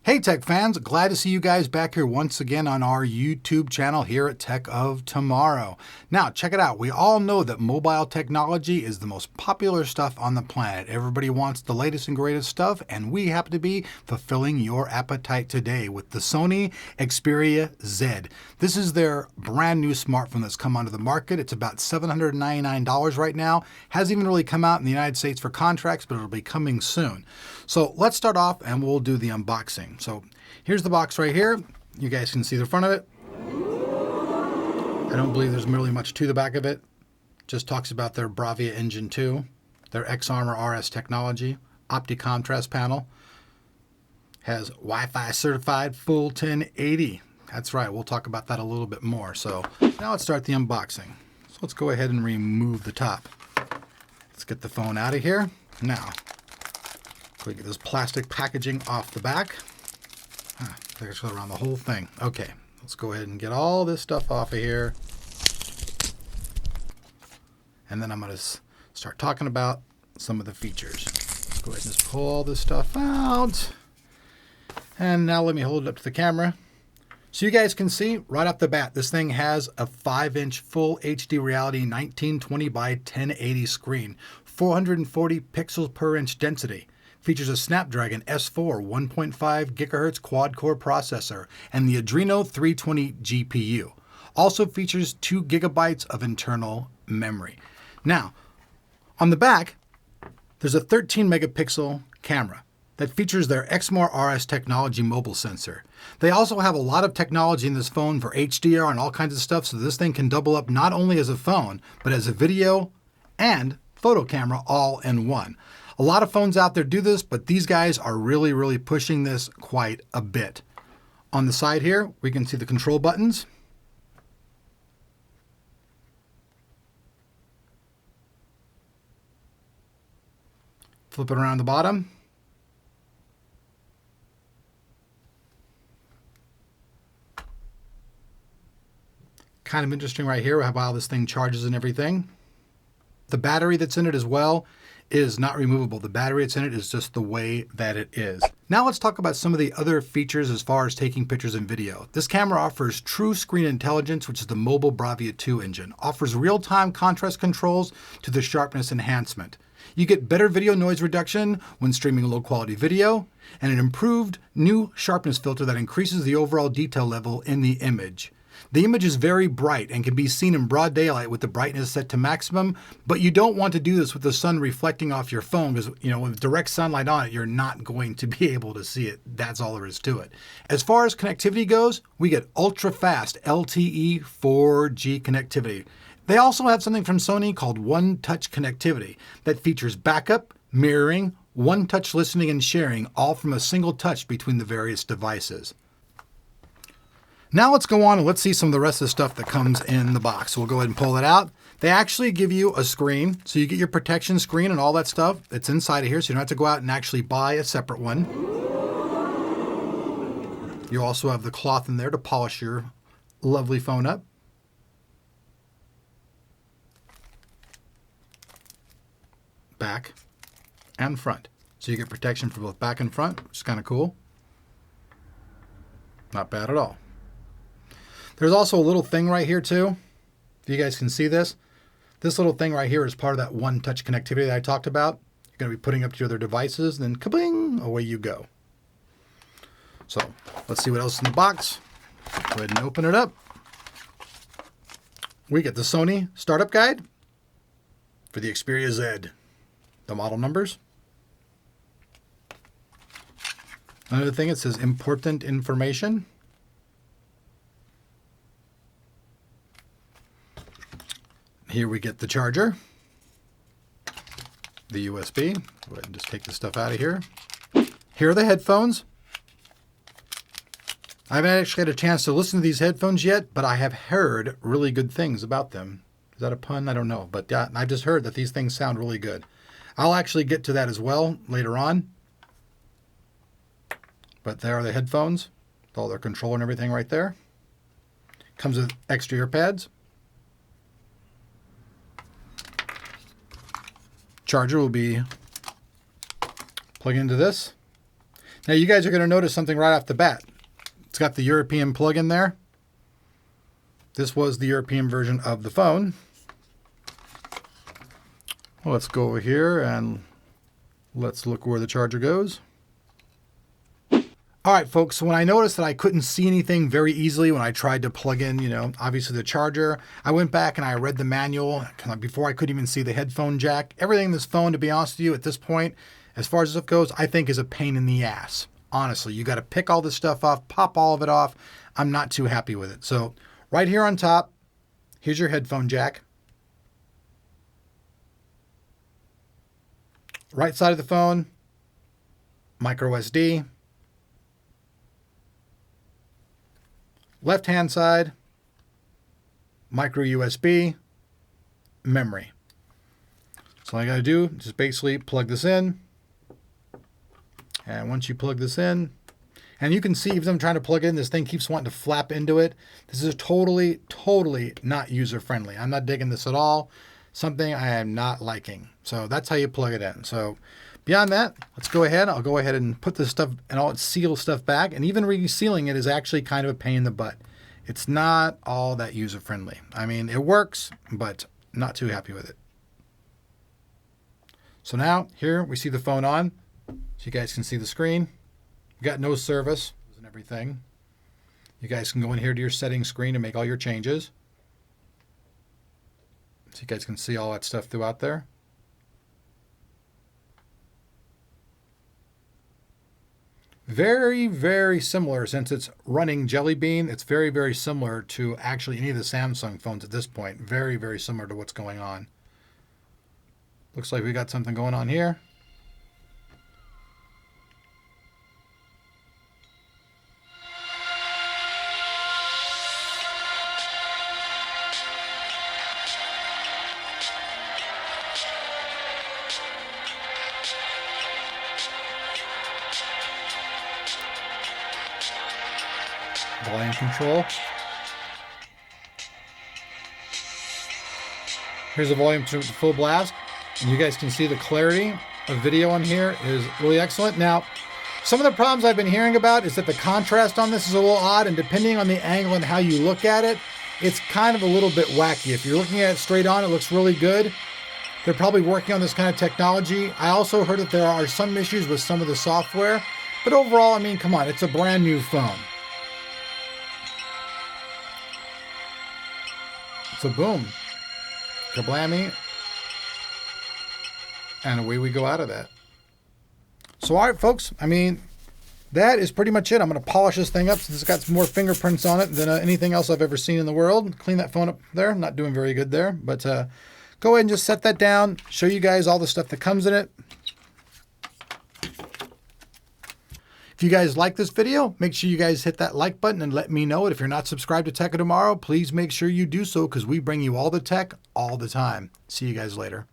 Hey tech fans, glad to see you guys back here once again on our YouTube channel here at Tech of Tomorrow. Now check it out, we all know that mobile technology is the most popular stuff on the planet. Everybody wants the latest and greatest stuff, and we happen to be fulfilling your appetite today with the Sony Xperia Z. This is their brand new smartphone that's come onto the market. It's about $799 right now. Hasn't even really come out in the United States for contracts, but it'll be coming soon. So let's start off and we'll do the unboxing. So here's the box right here. You guys can see the front of it. I don't believe there's really much to the back of it. Just talks about their Bravia Engine 2, their X-Armor RS technology, opti-contrast panel, has Wi-Fi certified full 1080. That's right, we'll talk about that a little bit more. So now let's start the unboxing. So let's go ahead and remove the top. Let's get the phone out of here. Now, we get this plastic packaging off the back. Let's go around the whole thing. Okay, let's go ahead and get all this stuff off of here. And then I'm going to start talking about some of the features. Let's go ahead and just pull all this stuff out. And now let me hold it up to the camera. So you guys can see right off the bat, this thing has a 5-inch full HD reality 1920 by 1080 screen, 440 pixels per inch density. Features a Snapdragon S4 1.5 GHz quad-core processor and the Adreno 320 GPU. Also features 2 GB of internal memory. Now, on the back, there's a 13 megapixel camera that features their Xmor RS technology mobile sensor. They also have a lot of technology in this phone for HDR and all kinds of stuff, so this thing can double up not only as a phone, but as a video and photo camera all in one. A lot of phones out there do this, but these guys are really pushing this quite a bit. On the side here, we can see the control buttons. Flip it around the bottom. Kind of interesting right here how this thing charges and everything. The battery that's in it as well is not removable. The battery that's in it is just the way that it is. Now let's talk about some of the other features as far as taking pictures and video. This camera offers True Screen Intelligence, which is the mobile Bravia 2 engine. Offers real-time contrast controls to the sharpness enhancement. You get better video noise reduction when streaming low-quality video, and an improved new sharpness filter that increases the overall detail level in the image. The image is very bright and can be seen in broad daylight with the brightness set to maximum, but you don't want to do this with the sun reflecting off your phone because, with direct sunlight on it, you're not going to be able to see it. That's all there is to it. As far as connectivity goes, we get ultra-fast LTE 4G connectivity. They also have something from Sony called One Touch connectivity that features backup, mirroring, one-touch listening and sharing, all from a single touch between the various devices. Now let's go on and let's see some of the rest of the stuff that comes in the box. So we'll go ahead and pull it out. They actually give you a screen, so you get your protection screen and all that stuff that's inside of here, so you don't have to go out and actually buy a separate one. You also have the cloth in there to polish your lovely phone up. Back and front. So you get protection for both back and front, which is kind of cool. Not bad at all. There's also a little thing right here too. If you guys can see this. This little thing right here is part of that one touch connectivity that I talked about. You're going to be putting up to your other devices, and then kabling, away you go. So let's see what else is in the box. Go ahead and open it up. We get the Sony startup guide for the Xperia Z. The model numbers. Another thing, it says important information. Here we get the charger, the USB. Go ahead and just take this stuff out of here. Here are the headphones. I haven't actually had a chance to listen to these headphones yet, but I have heard really good things about them. Is that a pun? I don't know. But I've just heard that these things sound really good. I'll actually get to that as well later on. But there are the headphones with all their control and everything right there. Comes with extra ear pads. Charger will be plugged into this. Now you guys are going to notice something right off the bat. It's got the European plug in there. This was the European version of the phone. Well, let's go over here and let's look where the charger goes. All right, folks, so when I noticed that I couldn't see anything very easily when I tried to plug in, obviously the charger, I went back and I read the manual before I could even see the headphone jack. Everything in this phone, to be honest with you, at this point, as far as this goes, I think is a pain in the ass. Honestly, you got to pick all this stuff off, pop all of it off. I'm not too happy with it. So right here on top, here's your headphone jack. Right side of the phone, micro SD. Left-hand side, micro USB, memory. So all I got to do is just basically plug this in. And once you plug this in, and you can see even I'm trying to plug it in, this thing keeps wanting to flap into it. This is totally, totally not user-friendly. I'm not digging this at all. Something I am not liking. So that's how you plug it in. So beyond that, let's go ahead. I'll go ahead and put this stuff and all its seal stuff back. And even resealing it is actually kind of a pain in the butt. It's not all that user-friendly. I mean, it works, but not too happy with it. So now here we see the phone on. So you guys can see the screen. We got no service and everything. You guys can go in here to your settings screen and make all your changes. So you guys can see all that stuff throughout there. Very, very similar, since it's running Jelly Bean. It's very, very similar to actually any of the Samsung phones at this point. Very, very similar to what's going on. Looks like we got something going on here. Volume control. Here's the volume to full blast, and you guys can see the clarity of video on here is really excellent. Now, some of the problems I've been hearing about is that the contrast on this is a little odd, and depending on the angle and how you look at it, it's kind of a little bit wacky. If you're looking at it straight on, it looks really good. They're probably working on this kind of technology. I also heard that there are some issues with some of the software, but overall, I mean, come on, it's a brand new phone. So boom, kablammy, and away we go out of that. So all right, folks, I mean, that is pretty much it. I'm going to polish this thing up since it's got some more fingerprints on it than anything else I've ever seen in the world. Clean that phone up there. I'm not doing very good there, but go ahead and just set that down, show you guys all the stuff that comes in it. If you guys like this video, make sure you guys hit that like button and let me know it. If you're not subscribed to Tech of Tomorrow, please make sure you do so, because we bring you all the tech all the time. See you guys later.